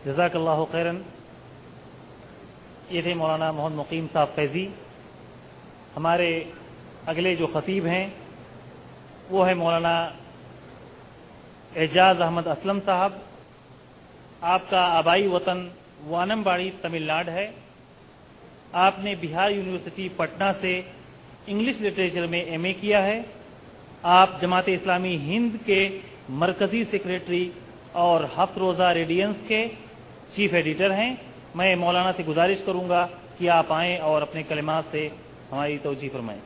جزاک اللہ خیرن. یہ تھے مولانا محمد مقیم صاحب فیضی. ہمارے اگلے جو خطیب ہیں وہ ہے مولانا اعجاز احمد اسلم صاحب. آپ کا آبائی وطن وانم باڑی تمل ناڈو ہے. آپ نے بہار یونیورسٹی پٹنہ سے انگلش لٹریچر میں ایم اے کیا ہے. آپ جماعت اسلامی ہند کے مرکزی سیکریٹری اور ہفت روزہ ریڈینس کے چیف ایڈیٹر ہیں. میں مولانا سے گزارش کروں گا کہ آپ آئیں اور اپنے کلمات سے ہماری توجیہ فرمائیں.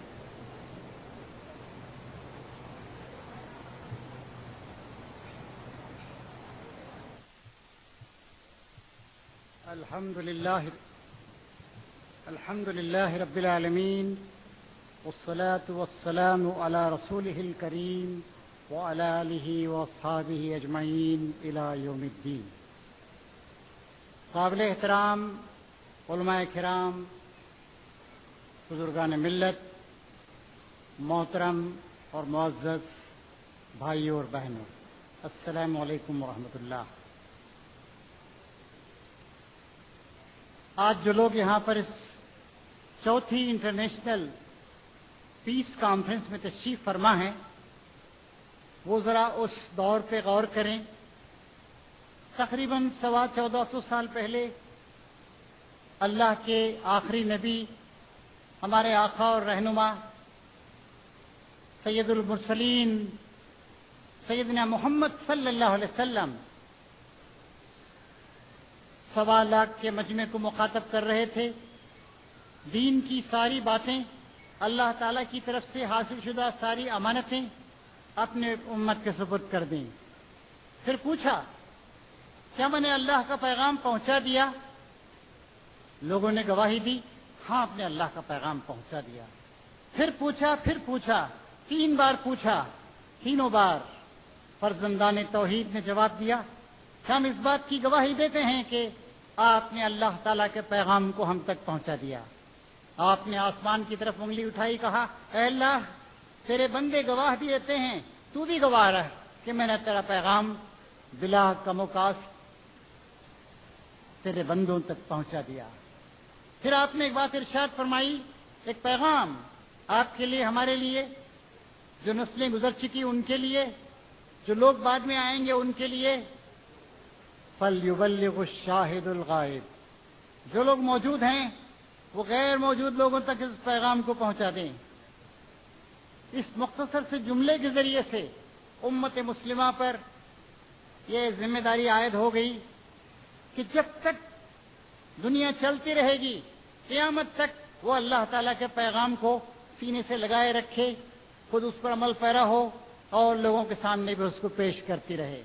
الحمد لله رب العالمين والصلاة والسلام على رسوله الكريم وعلى آله وأصحابه أجمعين إلى يوم الدين. قابل احترام علماء کرام، بزرگان ملت، محترم اور معزز بھائیوں اور بہنوں، السلام علیکم ورحمۃ اللہ. آج جو لوگ یہاں پر اس چوتھی انٹرنیشنل پیس کانفرنس میں تشریف فرما ہیں، وہ ذرا اس دور پہ غور کریں. تقریباً 1450 سال پہلے اللہ کے آخری نبی، ہمارے آقا اور رہنما سید المرسلین سیدنا محمد صلی اللہ علیہ وسلم 1.25 لاکھ کے مجمع کو مخاطب کر رہے تھے. دین کی ساری باتیں، اللہ تعالی کی طرف سے حاصل شدہ ساری امانتیں اپنے امت کے سپرد کر دیں. پھر پوچھا، کیا میں نے اللہ کا پیغام پہنچا دیا؟ لوگوں نے گواہی دی، ہاں آپ نے اللہ کا پیغام پہنچا دیا. پھر پوچھا 3 بار پوچھا. تینوں بار فرزندان توحید نے جواب دیا کہ ہم اس بات کی گواہی دیتے ہیں کہ آپ نے اللہ تعالیٰ کے پیغام کو ہم تک پہنچا دیا. آپ نے آسمان کی طرف انگلی اٹھائی، کہا اے اللہ، تیرے بندے گواہ بھی دیتے ہیں، تو بھی گواہ رہ کہ میں نے تیرا پیغام بلا کم و کاست تیرے بندوں تک پہنچا دیا. پھر آپ نے ایک بات ارشاد فرمائی، ایک پیغام آپ کے لیے، ہمارے لیے، جو نسلیں گزر چکی ان کے لیے، جو لوگ بعد میں آئیں گے ان کے لیے. فَلْيُبَلِّغُ الشَّاهِدُ الْغَائِبُ، جو لوگ موجود ہیں وہ غیر موجود لوگوں تک اس پیغام کو پہنچا دیں. اس مختصر سے جملے کے ذریعے سے امت مسلمہ پر یہ ذمہ داری عائد ہو گئی کہ جب تک دنیا چلتی رہے گی، قیامت تک وہ اللہ تعالیٰ کے پیغام کو سینے سے لگائے رکھے، خود اس پر عمل پیرا ہو اور لوگوں کے سامنے بھی اس کو پیش کرتی رہے.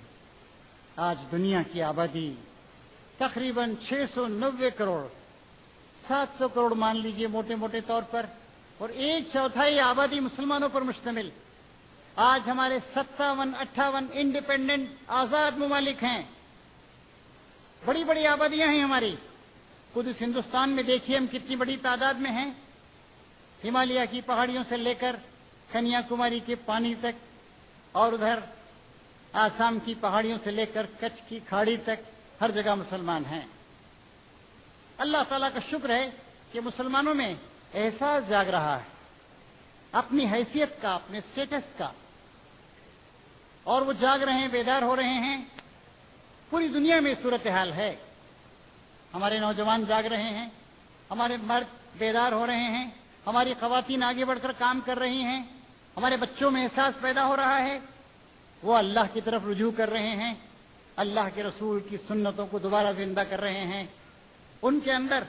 آج دنیا کی آبادی تقریباً 690 کروڑ، 700 کروڑ مان لیجئے موٹے موٹے طور پر، اور 1/4 آبادی مسلمانوں پر مشتمل. آج ہمارے 57-58 انڈیپینڈنٹ آزاد ممالک ہیں. بڑی بڑی آبادیاں ہیں ہماری. خود اس ہندوستان میں دیکھیے ہم کتنی بڑی تعداد میں ہیں. ہمالیہ کی پہاڑیوں سے لے کر کنیا کماری کے پانی تک، اور ادھر آسام کی پہاڑیوں سے لے کر کچھ کی کھاڑی تک ہر جگہ مسلمان ہیں. اللہ تعالیٰ کا شکر ہے کہ مسلمانوں میں احساس جاگ رہا ہے اپنی حیثیت کا، اپنے اسٹیٹس کا، اور وہ جاگ رہے ہیں، بیدار ہو رہے ہیں. پوری دنیا میں صورتحال ہے. ہمارے نوجوان جاگ رہے ہیں، ہمارے مرد بیدار ہو رہے ہیں، ہماری خواتین آگے بڑھ کر کام کر رہی ہیں، ہمارے بچوں میں احساس پیدا ہو رہا ہے. وہ اللہ کی طرف رجوع کر رہے ہیں، اللہ کے رسول کی سنتوں کو دوبارہ زندہ کر رہے ہیں. ان کے اندر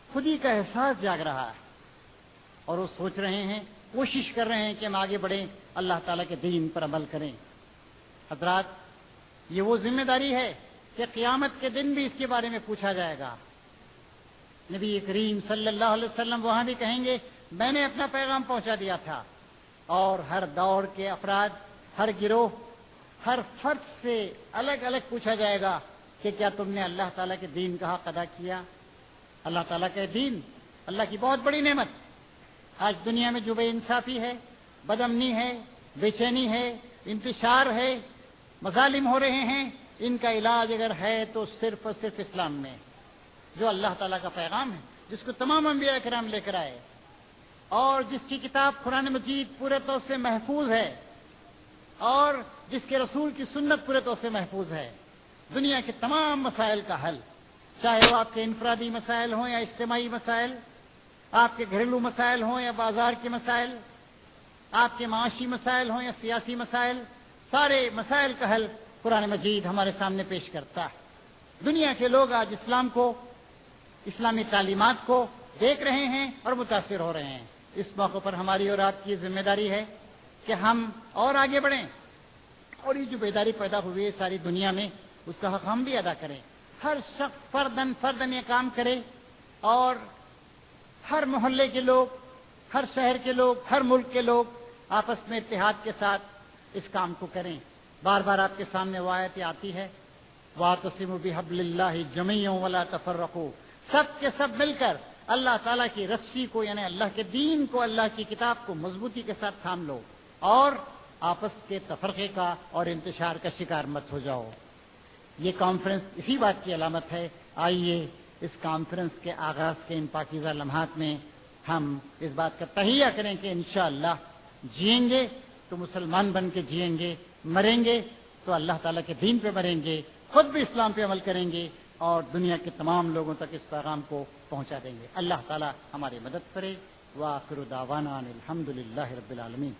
خودی کا احساس جاگ رہا ہے اور وہ سوچ رہے ہیں، کوشش کر رہے ہیں کہ ہم آگے بڑھیں، اللہ تعالیٰ کے دین پر عمل کریں. حضرات، یہ وہ ذمہ داری ہے کہ قیامت کے دن بھی اس کے بارے میں پوچھا جائے گا. نبی کریم صلی اللہ علیہ وسلم وہاں بھی کہیں گے میں نے اپنا پیغام پہنچا دیا تھا. اور ہر دور کے افراد، ہر گروہ، ہر فرد سے الگ الگ پوچھا جائے گا کہ کیا تم نے اللہ تعالیٰ کے دین کا حق ادا کیا. اللہ تعالیٰ کا دین اللہ کی بہت بڑی نعمت. آج دنیا میں جو بے انصافی ہے، بد امنی ہے، بے چینی ہے، انتشار ہے، مظالم ہو رہے ہیں، ان کا علاج اگر ہے تو صرف اور صرف اسلام میں، جو اللہ تعالیٰ کا پیغام ہے، جس کو تمام انبیاء کرام لے کر آئے، اور جس کی کتاب قرآن مجید پورے طور سے محفوظ ہے، اور جس کے رسول کی سنت پورے طور سے محفوظ ہے۔ دنیا کے تمام مسائل کا حل، چاہے وہ آپ کے انفرادی مسائل ہوں یا اجتماعی مسائل، آپ کے گھریلو مسائل ہوں یا بازار کے مسائل، آپ کے معاشی مسائل ہوں یا سیاسی مسائل، سارے مسائل کا حل قرآن مجید ہمارے سامنے پیش کرتا ہے۔ دنیا کے لوگ آج اسلام کو، اسلامی تعلیمات کو دیکھ رہے ہیں اور متاثر ہو رہے ہیں۔ اس موقع پر ہماری اور آپ کی ذمہ داری ہے کہ ہم اور آگے بڑھیں، اور یہ جو بیداری پیدا ہوئی ہے ساری دنیا میں، اس کا حق ہم بھی ادا کریں۔ ہر شخص فردن یہ کام کرے، اور ہر محلے کے لوگ، ہر شہر کے لوگ، ہر ملک کے لوگ آپس میں اتحاد کے ساتھ اس کام کو کریں۔ بار بار آپ کے سامنے وہ آیت آتی ہے، وَاعْتَصِمُوا بِحَبْلِ اللَّهِ جَمِيعًا وَلَا تَفَرَّقُوا، سب کے سب مل کر اللہ تعالیٰ کی رسی کو، یعنی اللہ کے دین کو، اللہ کی کتاب کو مضبوطی کے ساتھ تھام لو، اور آپس کے تفرقے کا اور انتشار کا شکار مت ہو جاؤ۔ یہ کانفرنس اسی بات کی علامت ہے۔ آئیے اس کانفرنس کے آغاز کے ان پاکیزہ لمحات میں ہم اس بات کا تہیہ کریں کہ انشاءاللہ جئیں گے تو مسلمان بن کے جئیں گے، مریں گے تو اللہ تعالیٰ کے دین پہ مریں گے، خود بھی اسلام پہ عمل کریں گے، اور دنیا کے تمام لوگوں تک اس پیغام کو پہنچا دیں گے۔ اللہ تعالیٰ ہماری مدد کرے۔ وآخر دعوانا ان الحمدللہ رب العالمین۔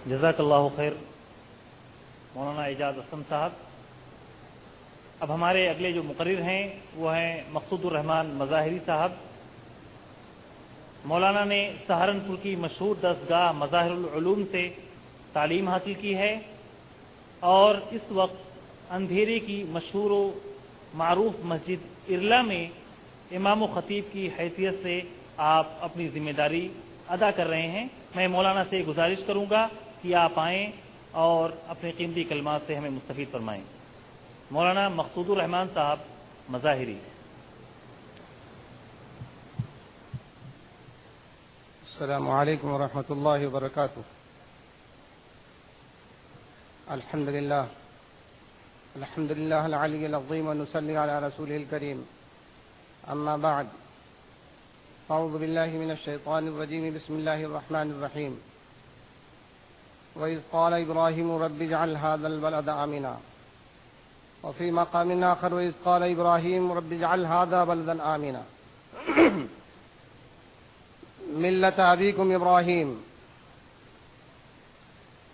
جزاک اللہ خیر مولانا اعجاز احسن صاحب۔ اب ہمارے اگلے جو مقرر ہیں وہ ہیں مقصود الرحمان مظاہری صاحب۔ مولانا نے سہارنپور کی مشہور درسگاہ مظاہر العلوم سے تعلیم حاصل کی ہے، اور اس وقت اندھیرے کی مشہور و معروف مسجد ارلا میں امام و خطیب کی حیثیت سے آپ اپنی ذمہ داری ادا کر رہے ہیں۔ میں مولانا سے گزارش کروں گا کہ آپ آئیں اور اپنے قیمتی کلمات سے ہمیں مستفید فرمائیں۔ مولانا مقصود الرحمان صاحب مظاہری۔ السلام علیکم ورحمۃ اللہ وبرکاتہ۔ الحمد للہ العلی العظیم ونصلی علی رسولہ الکریم، اما بعد، اعوذ باللہ من الشیطان الرجیم، بسم اللہ الرحمن الرحیم۔ وَإِذْ قَالَ إِبْرَاهِيمُ رَبِّ اجْعَلْ هَذَا الْبَلَدَ آمِنًا، وفي مقام آخر وإذ قال إبراهيم رب اجعل هذا بلدا آمنا ملة أبيكم إبراهيم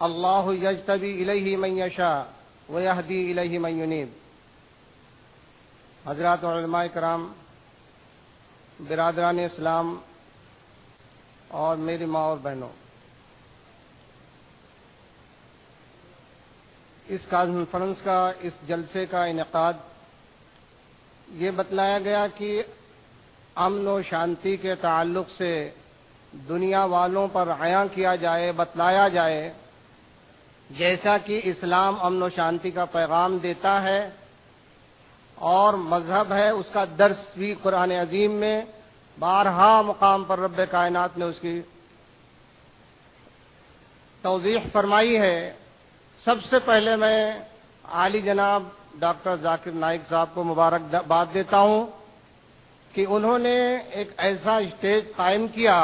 الله يجتبي إليه من يشاء ويهدي إليه من ينيب۔ حضرات علماء کرام، برادران اسلام اور میری ماں اور بہنوں، اس کانفرنس کا، اس جلسے کا انعقاد یہ بتلایا گیا کہ امن و شانتی کے تعلق سے دنیا والوں پر عیاں کیا جائے، بتلایا جائے، جیسا کہ اسلام امن و شانتی کا پیغام دیتا ہے اور مذہب ہے، اس کا درس بھی قرآن عظیم میں بارہا مقام پر رب کائنات نے اس کی توضیح فرمائی ہے۔ سب سے پہلے میں عالی جناب ڈاکٹر ذاکر نائک صاحب کو مبارکباد دیتا ہوں کہ انہوں نے ایک ایسا اسٹیج قائم کیا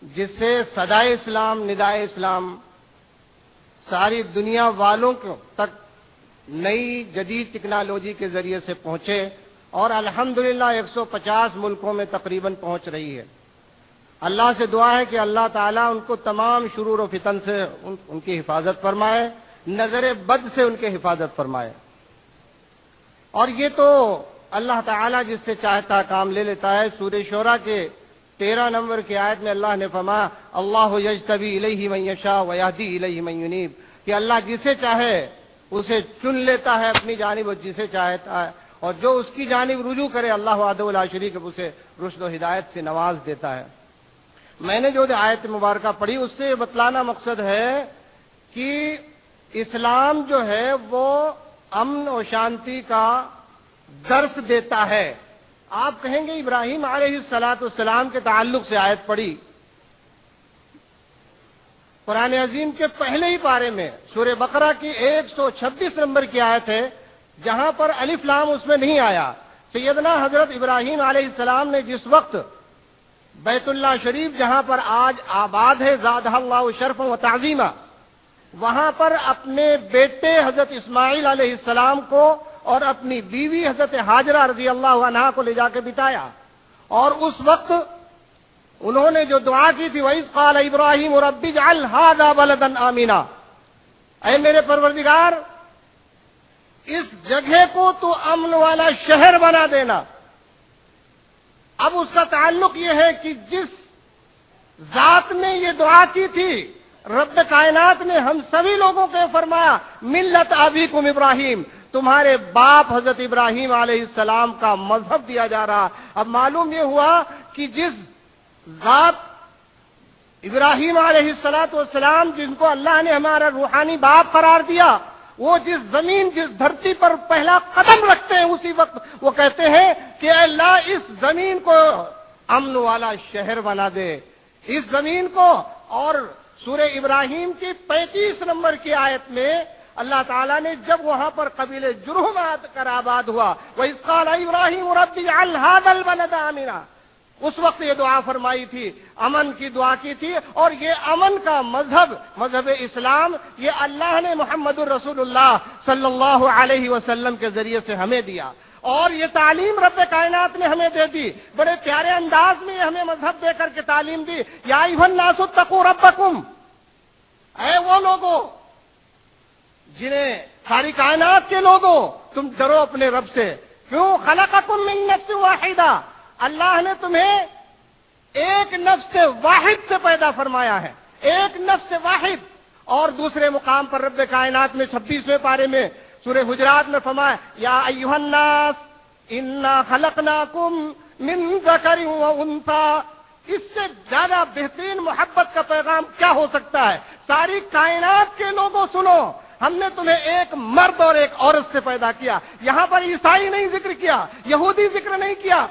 جس سے صدائے اسلام، ندائے اسلام ساری دنیا والوں تک نئی جدید ٹیکنالوجی کے ذریعے سے پہنچے، اور الحمدللہ 150 ملکوں میں تقریباً پہنچ رہی ہے۔ اللہ سے دعا ہے کہ اللہ تعالیٰ ان کو تمام شرور و فتن سے ان کی حفاظت فرمائے، نظر بد سے ان کے حفاظت فرمائے۔ اور یہ تو اللہ تعالیٰ جس سے چاہتا کام لے لیتا ہے۔ سورہ شورى کے 13 نمبر کی آیت میں اللہ نے فرمایا اللہ یجتبی الیہ من یشاء ویہدی الیہ من ینیب، کہ اللہ جسے چاہے اسے چن لیتا ہے اپنی جانب، اور جسے چاہتا ہے اور جو اس کی جانب رجوع کرے اللہ وحدہ لا شریک اسے رشد و ہدایت سے نواز دیتا ہے۔ میں نے جو آیت مبارکہ پڑھی اس سے بتلانا مقصد ہے کہ اسلام جو ہے وہ امن و شانتی کا درس دیتا ہے۔ آپ کہیں گے ابراہیم علیہ الصلاۃ والسلام کے تعلق سے آیت پڑھی، قرآن عظیم کے پہلے ہی پارے میں سورہ بقرہ کی 126 نمبر کی آیت ہے جہاں پر الف لام اس میں نہیں آیا. سیدنا حضرت ابراہیم علیہ السلام نے جس وقت بیت اللہ شریف جہاں پر آج آباد ہے زادہ اللہ شرفا و تعظیما، وہاں پر اپنے بیٹے حضرت اسماعیل علیہ السلام کو اور اپنی بیوی حضرت ہاجرہ رضی اللہ عنہا کو لے جا کے بٹایا. اور اس وقت انہوں نے جو دعا کی تھی وَإِذْ قَالَ إِبْرَاهِيمُ رَبِّ اجْعَلْ هَٰذَا بَلَدًا آمِنًا، اے میرے پروردگار اس جگہ کو تو امن والا شہر بنا دینا. اب اس کا تعلق یہ ہے کہ جس ذات نے یہ دعا کی تھی رب کائنات نے ہم سبھی لوگوں کو فرمایا ملت ابیکم ابراہیم، تمہارے باپ حضرت ابراہیم علیہ السلام کا مذہب دیا جا رہا. اب معلوم یہ ہوا کہ جس ذات ابراہیم علیہ السلام جن کو اللہ نے ہمارا روحانی باپ قرار دیا، وہ جس زمین جس دھرتی پر پہلا قدم رکھتے ہیں اسی وقت وہ کہتے ہیں کہ اے اللہ اس زمین کو امن والا شہر بنا دے، اس زمین کو. اور سورہ ابراہیم کی 35 نمبر کی آیت میں اللہ تعالیٰ نے جب وہاں پر قبیلہ جرہم کر آباد ہوا وَإِذْ قَالَ إِبْرَاهِيمُ رَبِّ اجْعَلْ هَٰذَا الْبَلَدَ آمِنًا، اس وقت یہ دعا فرمائی تھی، امن کی دعا کی تھی. اور یہ امن کا مذہب اسلام یہ اللہ نے محمد الرسول اللہ صلی اللہ علیہ وسلم کے ذریعے سے ہمیں دیا. اور یہ تعلیم رب کائنات نے ہمیں دے دی، بڑے پیارے انداز میں ہمیں مذہب دے کر کے تعلیم دی. یا ایھا الناس اتقوا ربکم، اے وہ لوگوں جنہیں ساری کائنات کے لوگوں تم ڈرو اپنے رب سے. کیوں؟ خلقکم من نفس واحدہ، اللہ نے تمہیں ایک نفس واحد سے پیدا فرمایا ہے، ایک نفس واحد. اور دوسرے مقام پر رب کائنات نے 26ویں پارے میں سورہ حجرات میں فرمایا یا ایھا الناس انا خلقناکم من ذکر و انثی. اس سے زیادہ بہترین محبت کا پیغام کیا ہو سکتا ہے؟ ساری کائنات کے لوگوں سنو، ہم نے تمہیں ایک مرد اور ایک عورت سے پیدا کیا. یہاں پر عیسائی نہیں ذکر کیا، یہودی ذکر نہیں کیا،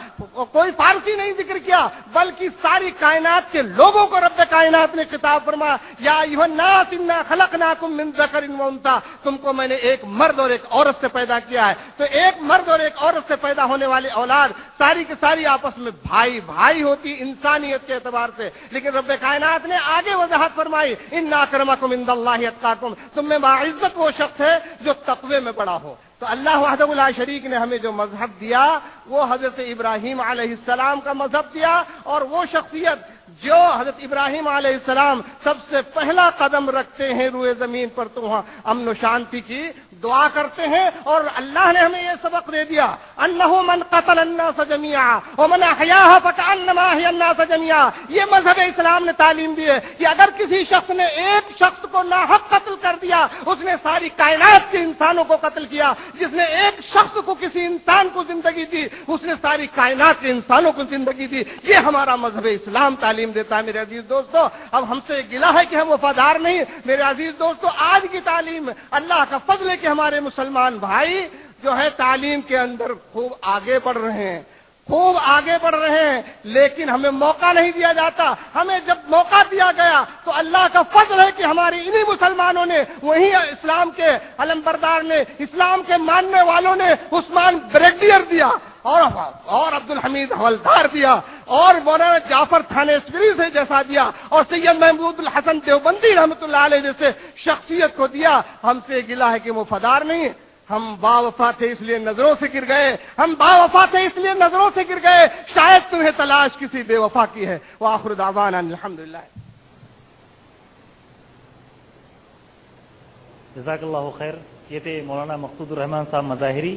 کوئی فارسی نہیں ذکر کیا، بلکہ ساری کائنات کے لوگوں کو رب کائنات نے خطاب فرمایا یا ایھا الناس انا خلقناکم من ذکر و انثی، تم کو میں نے ایک مرد اور ایک عورت سے پیدا کیا ہے. تو ایک مرد اور ایک عورت سے پیدا ہونے والے اولاد ساری کی ساری آپس میں بھائی بھائی ہوتی انسانیت کے اعتبار سے. لیکن رب کائنات نے آگے وضاحت فرمائی ان اکرمکم عند اللہ اتقاکم، تم میں باعزت وہ شخص ہے جو تقوی میں بڑا ہو. تو اللہ وحدہ لا شریک نے ہمیں جو مذہب دیا وہ حضرت ابراہیم علیہ السلام کا مذہب دیا. اور وہ شخصیت جو حضرت ابراہیم علیہ السلام سب سے پہلا قدم رکھتے ہیں روئے زمین پر تو وہاں امن و شانتی کی دعا کرتے ہیں. اور اللہ نے ہمیں یہ سبق دے دیا انہ من قتل الناس جميعا ومن احیاها فكأنما احیا الناس جميعا. یہ مذہب اسلام نے تعلیم دی ہے کہ اگر کسی شخص نے ایک شخص کو ناحق قتل کر دیا اس نے ساری کائنات کے انسانوں کو قتل کیا. جس نے ایک شخص کو کسی انسان کو زندگی دی اس نے ساری کائنات کے انسانوں کو زندگی دی. یہ ہمارا مذہب اسلام تعلیم دیتا ہے. میرے عزیز دوستو اب ہم سے گلہ ہے کہ ہم وفادار نہیں. میرے عزیز دوستو آج کی تعلیم اللہ کا فضل ہے کہ ہمارے مسلمان بھائی جو ہے تعلیم کے اندر خوب آگے بڑھ رہے ہیں، خوب آگے بڑھ رہے ہیں، لیکن ہمیں موقع نہیں دیا جاتا. ہمیں جب موقع دیا گیا تو اللہ کا فضل ہے کہ ہمارے انہی مسلمانوں نے، وہیں اسلام کے علم بردار نے، اسلام کے ماننے والوں نے عثمان بریگیڈیئر دیا اور عبد الحمید حوالدار دیا اور مولانا جعفر تھانیسوری سے جیسا دیا اور سید محمود الحسن دیوبندی رحمۃ اللہ علیہ جیسے شخصیت کو دیا. ہم سے گلہ ہے کہ وفادار نہیں. ہم با وفا تھے اس لیے نظروں سے گر گئے، ہم با وفا تھے اس لیے نظروں سے گر گئے. شاید تمہیں تلاش کسی بے وفا کی ہے. وآخر دعوانا الحمدللہ. جزاک اللہ خیر. یہ تھے مولانا مقصود الرحمان صاحب مظاہری.